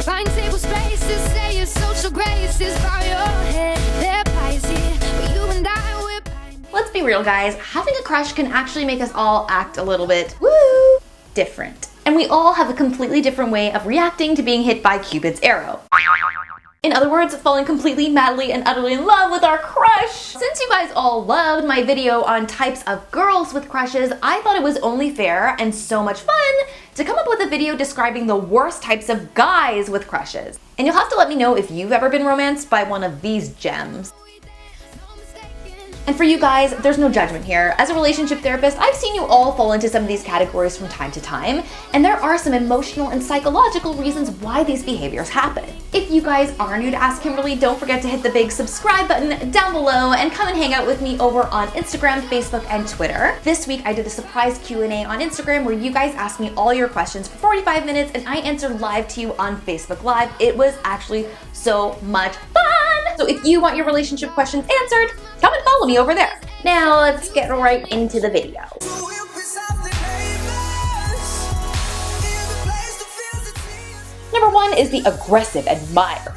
Find table spaces, say your social graces, bow your head, their pies here, but you and I, we're blind. Let's be real, guys. Having a crush can actually make us all act a little bit, woo, different. And we all have a completely different way of reacting to being hit by Cupid's arrow. In other words, falling completely, madly, and utterly in love with our crush. Since you guys all loved my video on types of girls with crushes, I thought it was only fair and so much fun to come up with a video describing the worst types of guys with crushes. And you'll have to let me know if you've ever been romanced by one of these gems. And for you guys, there's no judgment here. As a relationship therapist, I've seen you all fall into some of these categories from time to time, and there are some emotional and psychological reasons why these behaviors happen. If you guys are new to Ask Kimberly, don't forget to hit the big subscribe button down below and come and hang out with me over on Instagram, Facebook, and Twitter. This week, I did a surprise Q&A on Instagram where you guys asked me all your questions for 45 minutes, and I answered live to you on Facebook Live. It was actually so much fun! So if you want your relationship questions answered, come and follow me over there. Now let's get right into the video. Number 1 is the aggressive admirer.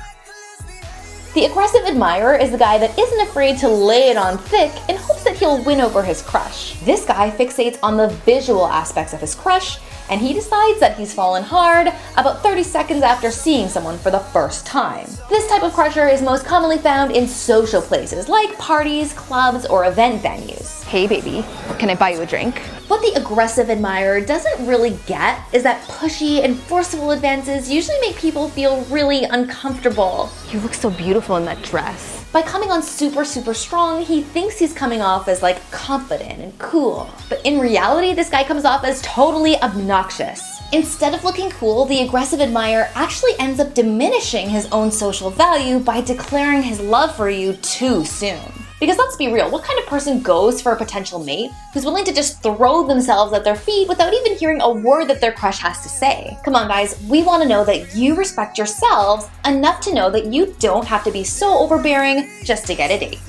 The aggressive admirer is the guy that isn't afraid to lay it on thick in hopes that he'll win over his crush. This guy fixates on the visual aspects of his crush, and he decides that he's fallen hard about 30 seconds after seeing someone for the first time. This type of crusher is most commonly found in social places like parties, clubs, or event venues. Hey baby, can I buy you a drink? What the aggressive admirer doesn't really get is that pushy and forceful advances usually make people feel really uncomfortable. You look so beautiful in that dress. By coming on super strong, he thinks he's coming off as like confident and cool. But in reality, this guy comes off as totally obnoxious. Instead of looking cool, the aggressive admirer actually ends up diminishing his own social value by declaring his love for you too soon. Because let's be real, what kind of person goes for a potential mate who's willing to just throw themselves at their feet without even hearing a word that their crush has to say? Come on guys, we want to know that you respect yourselves enough to know that you don't have to be so overbearing just to get a date.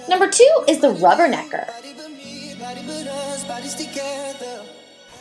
Number 2 is the rubbernecker.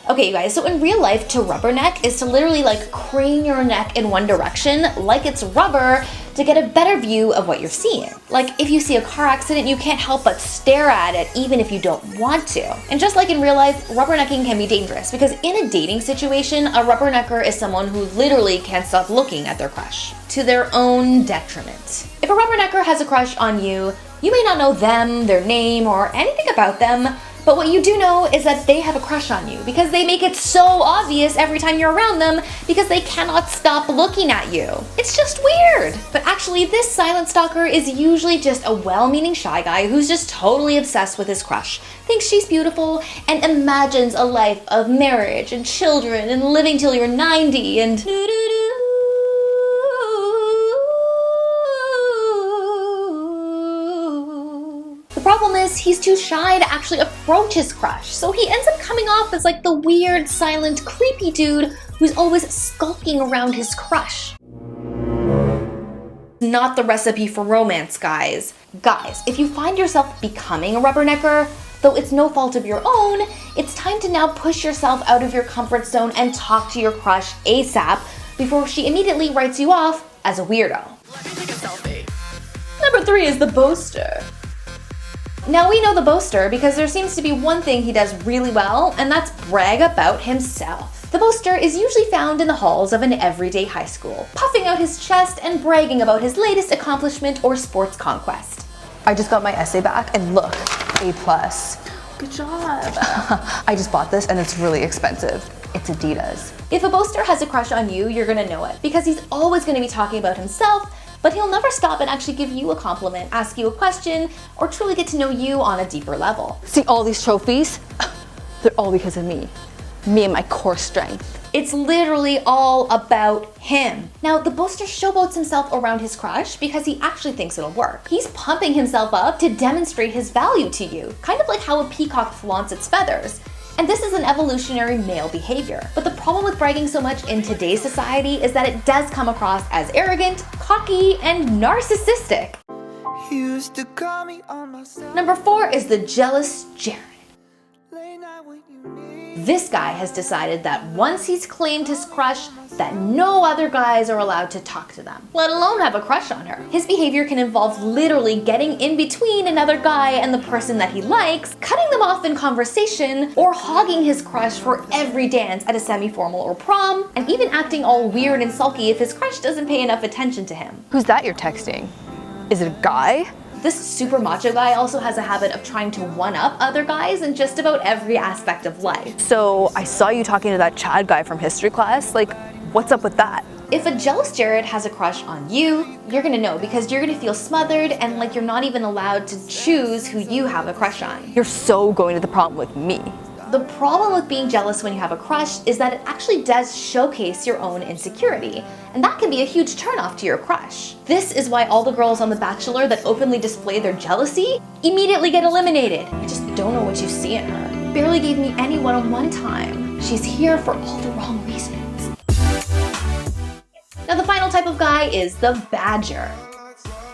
Okay, you guys, so in real life, to rubberneck is to literally like crane your neck in one direction like it's rubber to get a better view of what you're seeing. Like if you see a car accident, you can't help but stare at it even if you don't want to. And just like in real life, rubbernecking can be dangerous because in a dating situation, a rubbernecker is someone who literally can't stop looking at their crush to their own detriment. If a rubbernecker has a crush on you, you may not know them, their name, or anything about them, but what you do know is that they have a crush on you because they make it so obvious every time you're around them because they cannot stop looking at you. It's just weird. But actually, this silent stalker is usually just a well-meaning shy guy who's just totally obsessed with his crush, thinks she's beautiful, and imagines a life of marriage and children and living till you're 90 and The problem is he's too shy to actually approach his crush, so he ends up coming off as like the weird, silent, creepy dude who's always skulking around his crush. Not the recipe for romance, guys. Guys, if you find yourself becoming a rubbernecker, though it's no fault of your own, it's time to now push yourself out of your comfort zone and talk to your crush ASAP before she immediately writes you off as a weirdo. Let me take a selfie. Number 3 is the boaster. Now we know the boaster because there seems to be one thing he does really well, and that's brag about himself. The boaster is usually found in the halls of an everyday high school, puffing out his chest and bragging about his latest accomplishment or sports conquest. I just got my essay back and look, A+. Good job. I just bought this and it's really expensive. It's Adidas. If a boaster has a crush on you, you're gonna know it because he's always gonna be talking about himself, but he'll never stop and actually give you a compliment, ask you a question, or truly get to know you on a deeper level. See all these trophies? They're all because of me. Me and my core strength. It's literally all about him. Now, the boaster showboats himself around his crush because he actually thinks it'll work. He's pumping himself up to demonstrate his value to you, kind of like how a peacock flaunts its feathers. And this is an evolutionary male behavior. But the problem with bragging so much in today's society is that it does come across as arrogant, cocky, and narcissistic. Number 4 is the jealous Jared. This guy has decided that once he's claimed his crush, that no other guys are allowed to talk to them, let alone have a crush on her. His behavior can involve literally getting in between another guy and the person that he likes, cutting them off in conversation, or hogging his crush for every dance at a semi-formal or prom, and even acting all weird and sulky if his crush doesn't pay enough attention to him. Who's that you're texting? Is it a guy? This super macho guy also has a habit of trying to one-up other guys in just about every aspect of life. So I saw you talking to that Chad guy from history class. Like, what's up with that? If a jealous Jared has a crush on you, you're gonna know because you're gonna feel smothered and like you're not even allowed to choose who you have a crush on. You're so going to the prom with me. The problem with being jealous when you have a crush is that it actually does showcase your own insecurity, and that can be a huge turnoff to your crush. This is why all the girls on The Bachelor that openly display their jealousy immediately get eliminated. I just don't know what you see in her. Barely gave me any one-on-one time. She's here for all the wrong reasons. Now the final type of guy is the badger.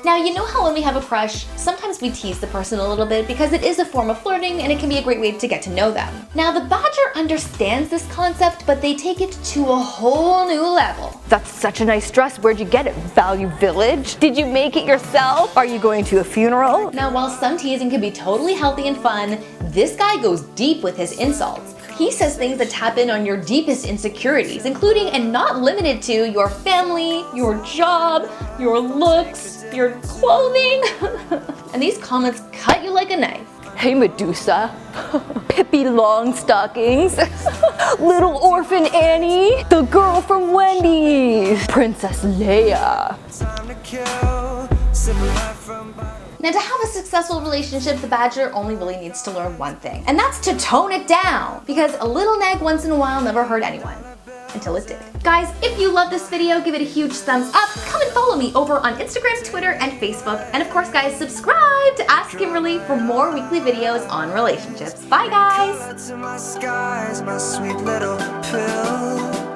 Now, you know how when we have a crush, sometimes we tease the person a little bit because it is a form of flirting and it can be a great way to get to know them. Now, the badger understands this concept, but they take it to a whole new level. That's such a nice dress. Where'd you get it? Value Village? Did you make it yourself? Are you going to a funeral? Now, while some teasing can be totally healthy and fun, this guy goes deep with his insults. He says things that tap in on your deepest insecurities, including and not limited to your family, your job, your looks, your clothing. And these comments cut you like a knife. Hey Medusa, Pippi Longstockings, Little Orphan Annie, the girl from Wendy's, Princess Leia. Now, to have a successful relationship, the badger only really needs to learn one thing, and that's to tone it down, because a little nag once in a while never hurt anyone. Until it did. Guys, if you love this video, give it a huge thumbs up. Come and follow me over on Instagram, Twitter, and Facebook. And of course, guys, subscribe to Ask Kimberly for more weekly videos on relationships. Bye, guys! To my skies, my sweet little pill.